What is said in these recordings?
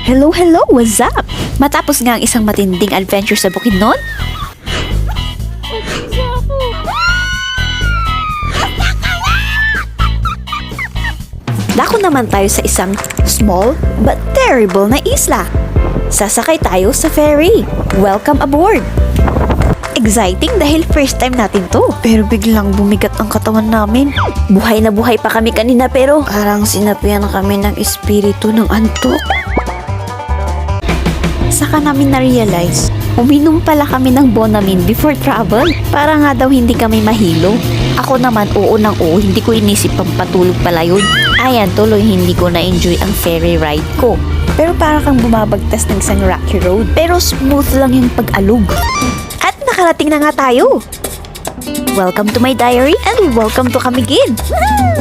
Hello, hello! What's up? Matapos nga ang isang matinding adventure sa Bukidnon, dako naman tayo sa isang small but terrible na isla. Sasakay tayo sa ferry. Welcome aboard! Exciting dahil first time natin to. Pero biglang bumigat ang katawan namin. Buhay na buhay pa kami kanina pero parang sinapian kami ng espiritu ng antok. Saka namin na-realize, uminom pala kami ng Bonamine before travel para nga daw hindi kami mahilo. Ako naman oo nang oo, hindi ko inisip pang patulog pala yun. Ayan, tuloy hindi ko na-enjoy ang ferry ride ko. Pero para kang bumabagtas ng isang rocky road. Pero smooth lang yung pag-alog. At nakarating na nga tayo. Welcome to my diary and welcome to Camiguin.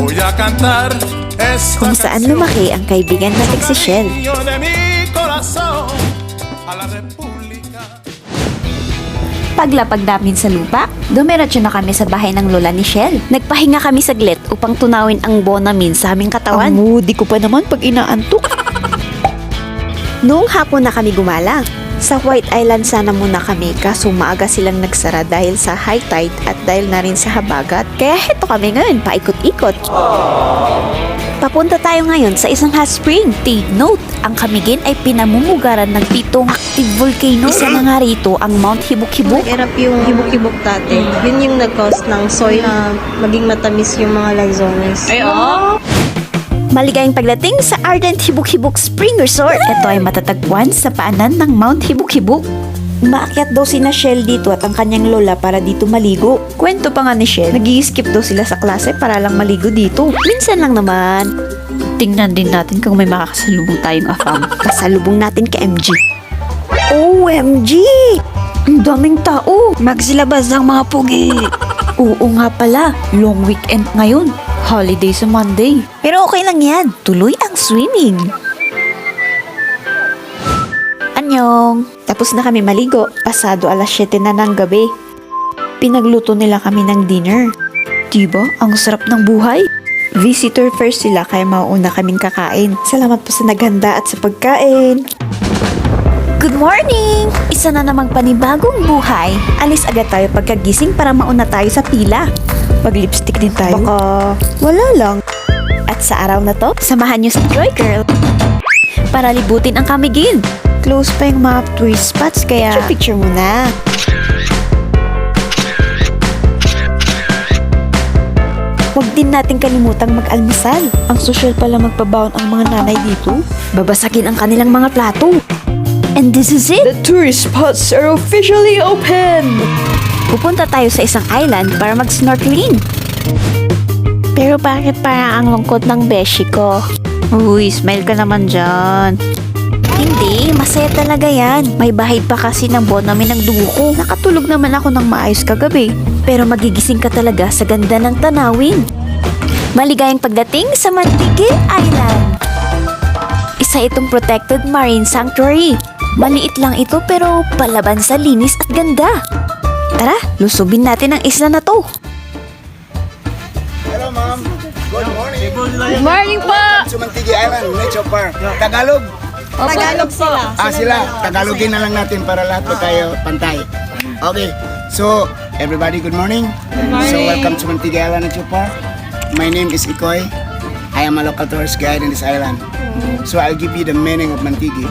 Voy a cantar esta Kung saan canción lumaki ang kaibigan natin si Shell. de mi corazón a la República. Paglapag namin sa lupa, dumiretso na kami sa bahay ng lola ni Shell. Nagpahinga kami saglit upang tunawin ang Bonamine sa aming katawan. Ang moody ko pa naman pag inaantok. Noong hapon na kami gumala, sa White Island sana muna kami kaso maaga silang nagsara dahil sa high tide at dahil na rin sa habagat. Kaya heto kami ngayon, paikot-ikot. Papunta tayo ngayon sa isang hot spring. Take note, ang Camiguin ay pinamumugaran ng 7 active volcano. Isa na nga rito ang Mount Hibuk-Hibuk. Nag-erap yung hibuk-hibuk dati. Yun yung nag-cause ng soil na maging matamis yung mga lanzones. Maligayang pagdating sa Ardent Hibuk-Hibuk Spring Resort. Ito ay matatagpuan sa paanan ng Mount Hibuk-Hibuk. Maakyat daw si Shell dito at ang kanyang lola para dito maligo. Kwento pa nga ni Shell, nag-i-skip daw sila sa klase para lang maligo dito. Minsan lang naman. Tingnan din natin kung may makakasalubong tayong afam. Kasalubong natin kay MG. OMG! Ang daming tao! Magsilabas ang mga pugi! Oo nga pala, long weekend ngayon. Holiday sa Monday. Pero okay lang yan. Tuloy ang swimming. Anyong. Tapos na kami maligo. Pasado 7:00 na ng gabi. Pinagluto nila kami ng dinner. Diba? Ang sarap ng buhay. Visitor first sila kaya mauuna kaming kakain. Salamat po sa naghanda at sa pagkain. Good morning! Isa na namang panibagong buhay. Alis agad tayo pagkagising para mauna tayo sa pila. Mag-lipstick din tayo. Baka wala lang. At sa araw na to, samahan niyo si Joy Girl para libutin ang Camiguin. Close pa yung mga tourist spots kaya picture muna. Huwag din natin kalimutang mag-almusal. Ang social pala magpabaon ang mga nanay dito. Babasakin ang kanilang mga plato. And this is it! The tourist spots are officially open! Pupunta tayo sa isang island para mag-snorkeling. Pero bakit parang ang lungkot ng beshi ko? Uy, smile ka naman dyan. Hindi, masaya talaga yan. May bahid pa kasi ng Bonamine ng dugo ko. Nakatulog naman ako ng maayos kagabi. Pero magigising ka talaga sa ganda ng tanawin. Maligayang pagdating sa Mantigil Island. Isa itong protected marine sanctuary. Maliit lang ito pero palaban sa linis at ganda. Tara, lusubin natin ang isla na to. Hello, ma'am. Good morning. Good morning po! Welcome to Mantigui Island, Nature Park. Tagalog. Tagalog sila. Sila. Tagalogin na lang natin para lahat po tayo pantay. Okay. So, everybody, good morning. So, welcome to Mantigui Island, Nature Park. My name is Ikoy. I am a local tourist guide in this island. So, I'll give you the meaning of Mantigui.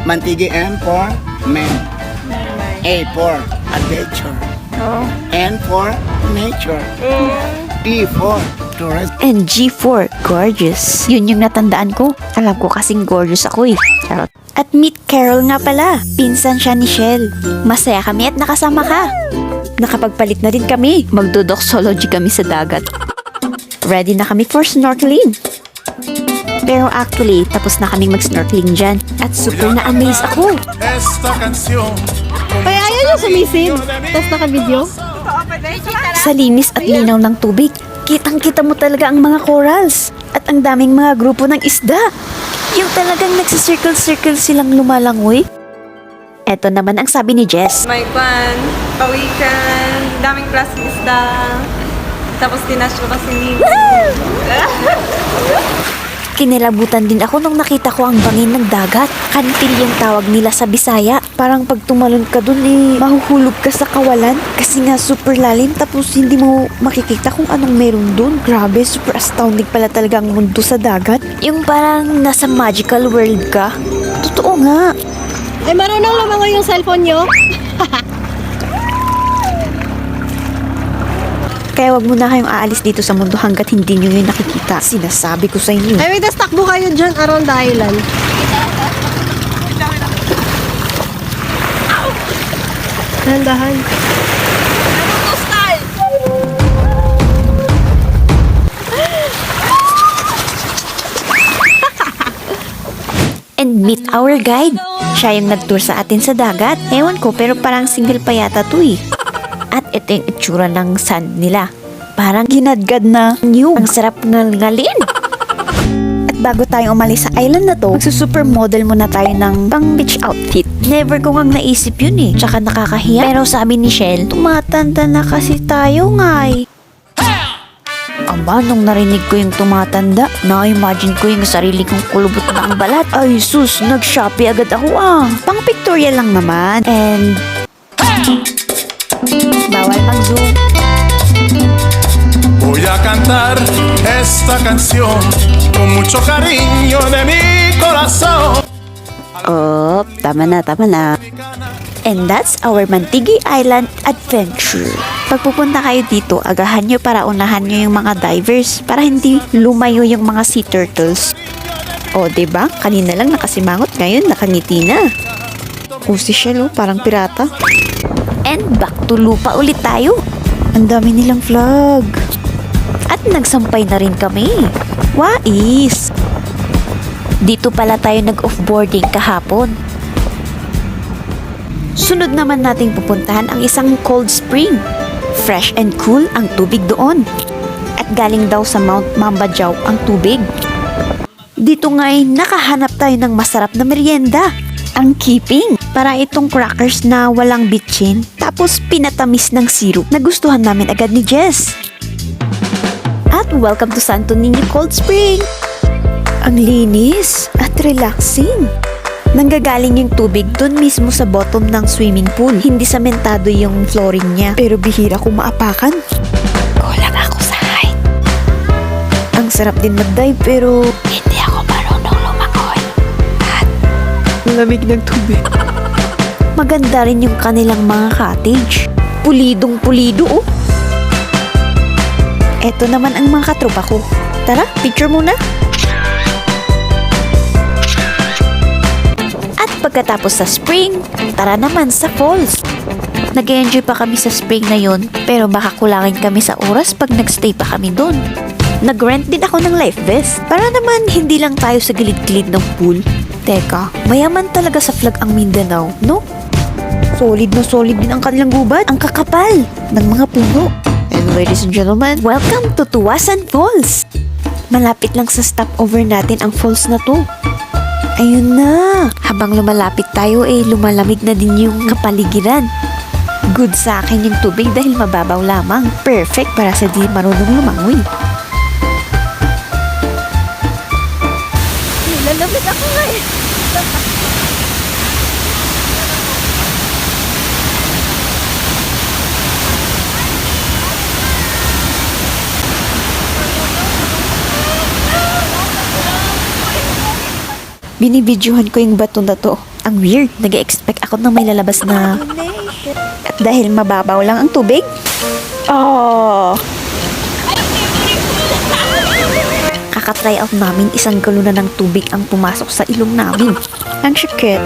Mantigui, M for man. A for adventure. N for nature. D for tourist. And G4, gorgeous. Yun yung natandaan ko. Alam ko kasing gorgeous ako eh. Charot. At meet Carol nga pala. Pinsan siya ni Shell. Masaya kami at nakasama ka. Nakapagpalit na rin kami. Magdodoxology kami sa dagat. Ready na kami for snorkeling. Pero actually, tapos na kaming mag-snorkeling dyan. At super na-amaze ako. Esta canción Kaya ayaw nyo sumisid. Tapos naka-video. Sa linis at linaw ng tubig, kitang-kita mo talaga ang mga corals. At ang daming mga grupo ng isda. Yung talagang nagsisircle-circle silang lumalangoy. Eto naman ang sabi ni Jess. May pan, pawikan, daming klaseng isda. Tapos tinasyo kasi ni... Kinilabutan din ako nung nakita ko ang bangin ng dagat. Kantil yung tawag nila sa Bisaya. Parang pag tumalon ka dun mahuhulog ka sa kawalan. Kasi nga super lalim tapos hindi mo makikita kung anong meron dun. Grabe, super astounding pala talaga ang mundo sa dagat. Yung parang nasa magical world ka. Totoo nga. Ay, marunong lumangoy yung cellphone nyo? Kaya wag mo na kayong aalis dito sa mundo hanggat hindi nyo yun nakikita. Sinasabi ko sa inyo. Ay, wait, takbo kayo dyan around the island. Dahan-dahan. And meet our guide. Siya yung nag-tour sa atin sa dagat. Ewan ko, pero parang single pa yata to eh. At ito yung itsura ng sand nila. Parang ginadgad na new. Ang sarap ngalin. At bago tayo umalis sa island na to, magsusupermodel muna tayo ng pang beach outfit. Never ko ngang naisip yun eh. Tsaka nakakahiya. Pero sabi ni Shell, tumatanda na kasi tayo nga eh. Aba, nung narinig ko yung tumatanda, na-imagine ko yung sarili kong kulubot na ang balat. Ay sus, nag-shopee agad ako ah. Pang pictorial lang naman. And bawal mag-zoom. Voy a cantar esta canción con mucho cariño de mi corazón. Oh, tama na, tama na. And that's our Mantigi Island adventure. Pag pupunta kayo dito, agahan nyo para unahan nyo yung mga divers para hindi lumayo yung mga sea turtles. O, diba? Kanina lang nakasimangot, ngayon nakangiti na. O, si Shell, parang pirata. And back to lupa ulit tayo. Ang dami nilang flag. At nagsampay na rin kami. Wais! Dito pala tayo nag-offboarding kahapon. Sunod naman nating pupuntahan ang isang cold spring. Fresh and cool ang tubig doon. At galing daw sa Mount Mambajaw ang tubig. Dito nga'y nakahanap tayo ng masarap na merienda. Ang keeping. Para itong crackers na walang bitchin. Tapos pinatamis ng syrup. Nagustuhan namin agad ni Jess. At welcome to Santo Niño Cold Spring. Ang linis at relaxing. Nanggagaling yung tubig dun mismo sa bottom ng swimming pool. Hindi samentado yung flooring niya. Pero bihira kong maapakan. Kulang ako sa height. Ang sarap din mag-dive pero hindi ako marunong lumangoy. At lamig ng tubig. Maganda rin yung kanilang mga cottage. Pulidong pulido oh. Eto naman ang mga katropa ko. Tara, picture muna. Pagkatapos sa spring, tara naman sa falls. Nag-enjoy pa kami sa spring na yon, pero baka kulangin kami sa oras pag nagstay pa kami doon. Nag-rent din ako ng life vest para naman hindi lang tayo sa gilid-gilid ng pool. Teka, mayaman talaga sa flag ang Mindanao, no? Solid na solid din ang kanilang gubat. Ang kakapal ng mga puno. And ladies and gentlemen, welcome to Tuwasan Falls. Malapit lang sa stopover natin ang falls na to. Ayun na! Habang lumalapit tayo lumalamig na din yung kapaligiran. Good sa akin yung tubig dahil mababaw lamang. Perfect para sa di marunong lumangoy. Nilalamig ako ngayon. Binibidyohan ko yung bato na to. Ang weird. Nag-expect ako na may lalabas na... At dahil mababaw lang ang tubig. Oh! Kakatry out namin isang galunan ng tubig ang pumasok sa ilong namin. Ang syakit.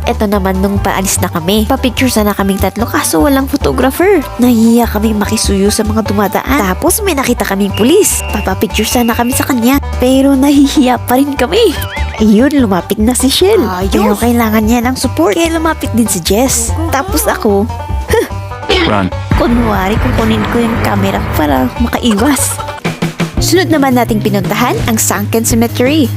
Eto naman nung paalis na kami. Papicture sana kaming tatlo kaso walang photographer. Nahiya kaming makisuyo sa mga dumadaan. Tapos may nakita kaming pulis. Papapicture sana kami sa kanya. Pero nahihiya pa rin kami. Ayun, lumapit na si Shell. Pero kailangan niya ng support. Kaya lumapit din si Jess. Tapos ako, Run. kunwari kukunin ko yung camera para makaiwas. Sunod naman nating pinuntahan ang Sunken Cemetery.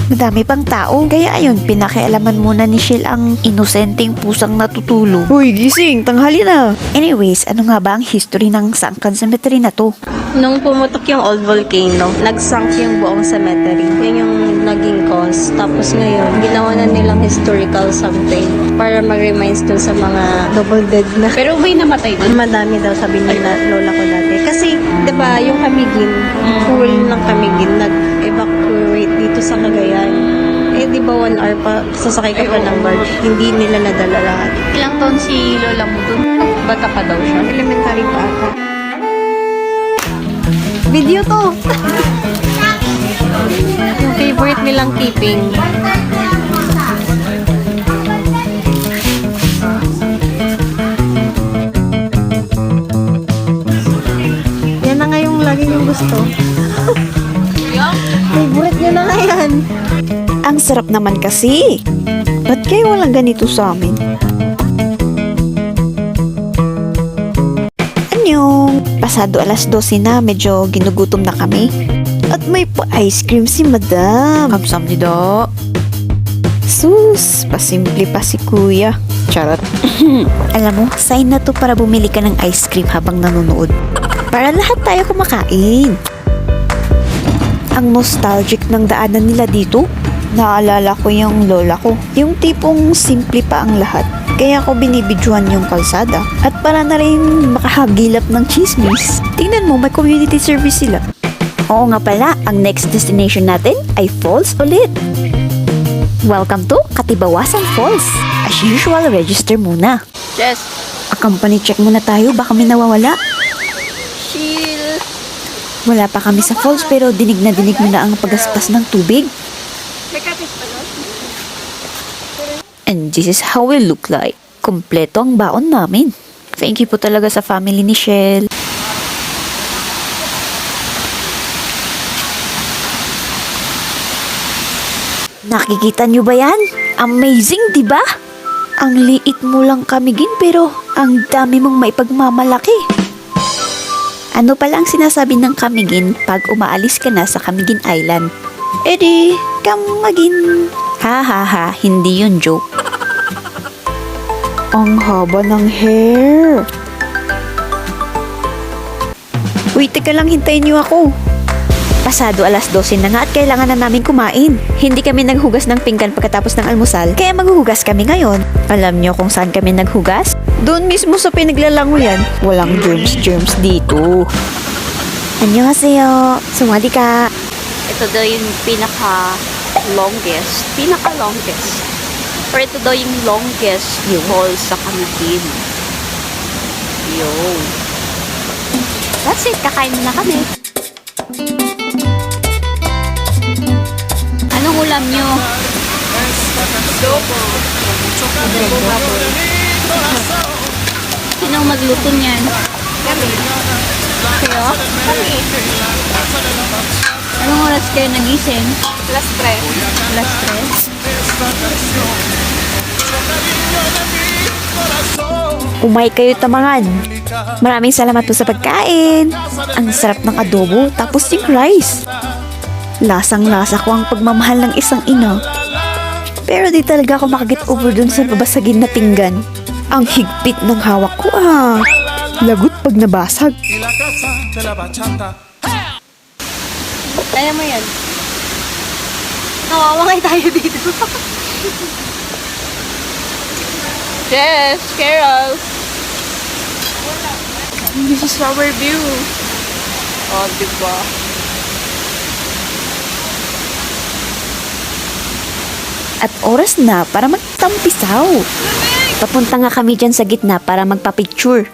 madami pang tao. Kaya ayun, pinakialaman muna ni Shell ang inosenteng pusang natutulog. Uy, gising! Tanghali na! Anyways, ano nga ba ang history ng Sangkan Cemetery na to? Nung pumutok yung old volcano, nagsunk yung buong cemetery. Yun yung naging cause. Tapos ngayon, ginawa na nilang historical something para mag-reminds dun sa mga double dead na. Pero may namatay doon. Madami daw sabi nila lola ko dati. Kasi, di ba, yung Camiguin, pool ng Camiguin, nag-evacuate dito sa Cagayan. Eh, di ba 1 hour pa, sasakay ka pa ng barge. Hindi nila nadala lahat. Ilang taon si lola mo doon? Bata pa daw siya. Elementary pa ata. Video to! Yung favorite nilang keeping. Yan na nga yung lagi yung gusto. Favorite niya na nga yan. Ang sarap naman kasi. Ba't kayo walang ganito sa amin? Anyong, pasado alas 12 na, medyo ginugutom na kami. At may pa-ice cream si Madam. Kamsam ni Do. Sus, pasimple pa si Kuya. Charot. Alam mo, sign na to para bumili ka ng ice cream habang nanonood. Para lahat tayo kumakain. Ang nostalgic ng daanan nila dito. Naalala ko yung lola ko. Yung tipong simple pa ang lahat. Kaya ko binibidyohan yung kalsada. At para na rin makahagilap ng chismis. Tingnan mo, may community service sila. Oo nga pala, ang next destination natin ay falls ulit. Welcome to Katibawasan Falls. As usual, register muna. Jess, A company check muna tayo, baka may nawawala. chill. Wala pa kami sa falls pero dinig na ang pagaspas ng tubig. May kapit pa doon? And this is how we look like. Kompleto ang baon namin. Thank you po talaga sa family ni Shell. Nakikita nyo ba yan? Amazing, di ba? Ang liit mo lang Camiguin pero ang dami mong maipagmamalaki. Ano pala ang sinasabi ng Camiguin pag umaalis ka na sa Camiguin Island? Edi, Camiguin. Ha ha ha, hindi yun joke. Ang haba ng hair. Uy, teka lang, hintayin niyo ako. Pasado alas 12 na nga at kailangan na namin kumain. Hindi kami naghugas ng pinggan pagkatapos ng almusal, kaya maghuhugas kami ngayon. Alam niyo kung saan kami naghugas? Doon mismo sa pinaglalangoyan. Walang germs dito. Annyeonghaseyo. Sawadee-ka. Ito daw yung pinaka-longest. Or ito daw yung longest falls sa Camiguin. Yo. That's it. Kakain na kami. Anong ulam nyo? Sinong magluto niyan? Kayo? Anong oras kayo nagising? Alas 3. Alas 3? Umay kayo tamangan. Maraming salamat po sa pagkain. Ang sarap ng adobo tapos yung rice. Lasang-lasa ko ang pagmamahal ng isang ina. Pero di talaga ako makaget over dun sa babasagin na pinggan. Ang higpit ng hawak ko Lagot pag nabasag. Y la casa de la bachata. Kaya mo yan. Nawawangay tayo dito. Yes, Carol. This is our view. Oh, diba? At oras na para magtampisaw. Papunta nga kami dyan sa gitna para magpa-picture.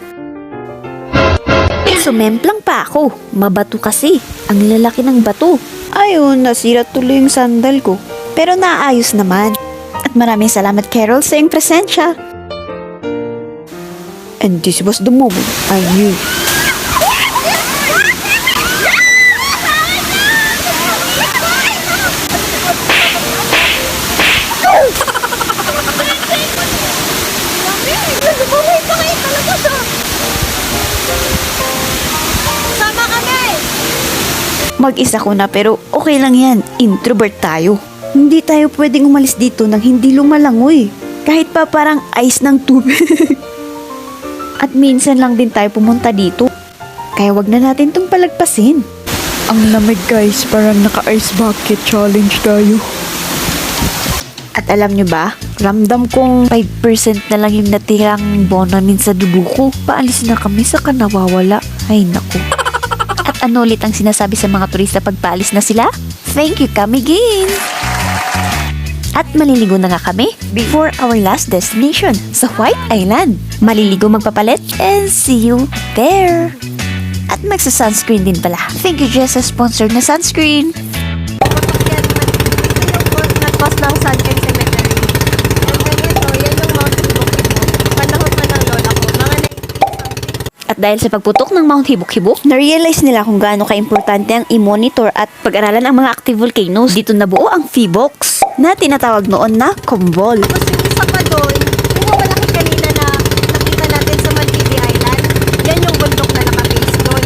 Sumemplang pa ako. Mabato kasi. Ang lalaki ng bato. Ayun, nasira tuloy yung sandal ko. Pero naayos naman. At maraming salamat Carol sa iyong presensya. And this was the moment I knew. Mag-isa ko na pero okay lang yan. Introvert tayo. Hindi tayo pwedeng umalis dito nang hindi lumalangoy. Kahit pa parang ice ng tubig. At minsan lang din tayo pumunta dito. Kaya wag na natin tong palagpasin. Ang lamig guys, parang naka-ice bucket challenge tayo. At alam nyo ba, ramdam kong 5% na lang yung natirang bonamin sa dugo ko. Paalis na kami sa nawawala. Ay naku. At ano ulit ang sinasabi sa mga turista pag paalis na sila? Thank you, Kamigin! At maliligo na nga kami before our last destination sa White Island. Maliligo magpapalit and see you there! At magsa-sunscreen din pala. Thank you, Jess, sa sponsored na sunscreen. Nag-cost ng Sunken Cemetery. And then ito, yan yung Mount Hibok-Hibok. Panahon pa ng lola ko. Mga At dahil sa pagputok ng Mount Hibok-Hibok, na-realize nila kung gaano ka-importante ang i-monitor at pag-aralan ang mga active volcanoes. Dito nabuo ang PHIVOLCS na tinatawag noon na Combol. Tapos yung isa pa doon, yung malaki kanina na nakita natin sa Malpiti Island, yan yung bundok na nakabase doon.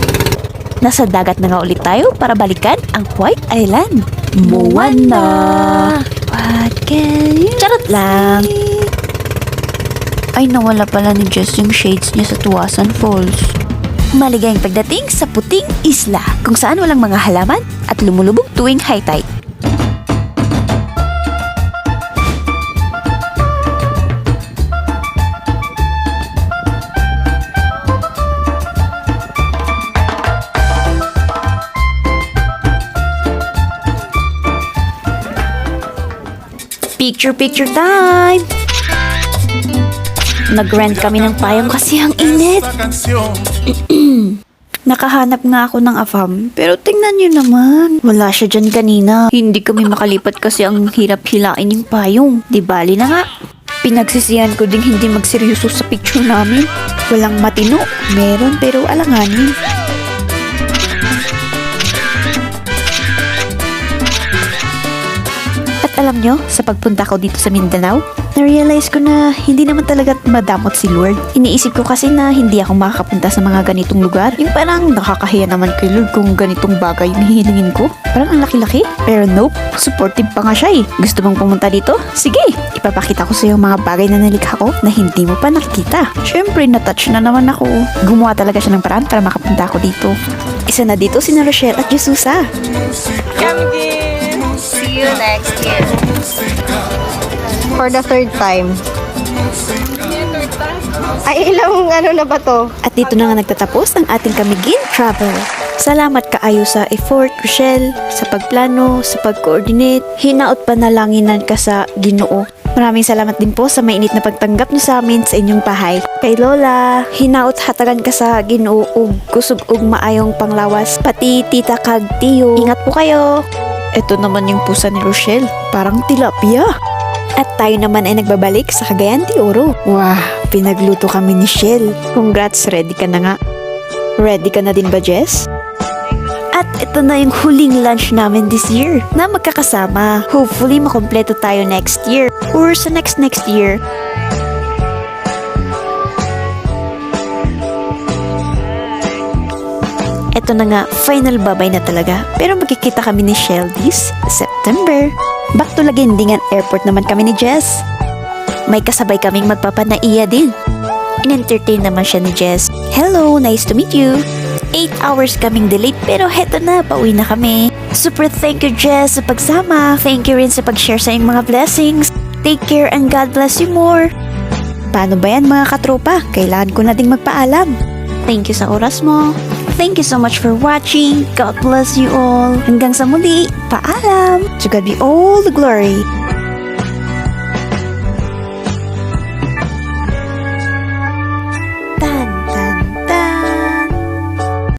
Nasa dagat na nga ulit tayo para balikan ang White Island. Moana! What can you Charot lang! Ay, nawala pala ni Jess yung shades niya sa Tuasan Falls. Maligayang pagdating sa Puting Isla, kung saan walang mga halaman at lumulubog tuwing high tide. Picture time! Nag-rent kami ng payong kasi ang init. Esta canción Nakahanap nga ako ng afam, pero tingnan nyo naman. Wala siya dyan kanina. Hindi kami makalipat kasi ang hirap hilain yung payong. Di bali na nga. Pinagsisihan ko ding hindi magseryoso sa picture namin. Walang matino. Meron pero alanganin. At alam nyo, sa pagpunta ko dito sa Mindanao, na-realize ko na hindi naman talaga madamot si Lord. Iniisip ko kasi na hindi ako makakapunta sa mga ganitong lugar. Yung parang nakakahiya naman kay Lord kung ganitong bagay yung hihilingin ko. Parang ang laki-laki. Pero nope, supportive pa nga siya eh. Gusto mong pumunta dito? Sige, ipapakita ko sa iyo mga bagay na nalikha ko na hindi mo pa nakikita. Syempre, na-touch na naman ako. Gumawa talaga siya ng paraan para makapunta ako dito. Isa na dito si Rochelle at Jesusa. Kamigin! See you next year. For the third time. Ay, ilang ano na ba to? At dito na nga nagtatapos ang ating Kamigin Travel. Salamat kaayo sa effort, Rochelle, sa pagplano, sa pag-coordinate, hinaot panalanginan ka sa Ginoo. Maraming salamat din po sa mainit na pagtanggap niyo sa amin sa inyong bahay. Kay Lola, hinaot hatagan ka sa Ginoo ug kusog ug maayong panglawas. Pati tita kag tiyo. Ingat po kayo. Ito naman yung pusa ni Rochelle, parang tilapia. At tayo naman ay nagbabalik sa Cagayan de Oro. Wow, pinagluto kami ni Shell. Congrats, ready ka na nga. Ready ka na din ba, Jess? At ito na yung huling lunch namin this year na magkakasama. Hopefully, makompleto tayo next year or sa next year. Ito na nga, final babay na talaga. Pero magkikita kami ni Shell this September. Back to Laguindingan Airport naman kami ni Jess. May kasabay kaming magpapanaiya din. In-entertain naman siya ni Jess. Hello, nice to meet you. 8 hours kaming delayed pero heto na, pauwi na kami. Super thank you, Jess, sa pagsama. Thank you rin sa pag-share sa iyong mga blessings. Take care and God bless you more. Paano ba yan mga katropa? Kailangan ko na ding magpaalam. Thank you sa oras mo. Thank you so much for watching. God bless you all. Hanggang sa muli. Paalam. To God be all the glory.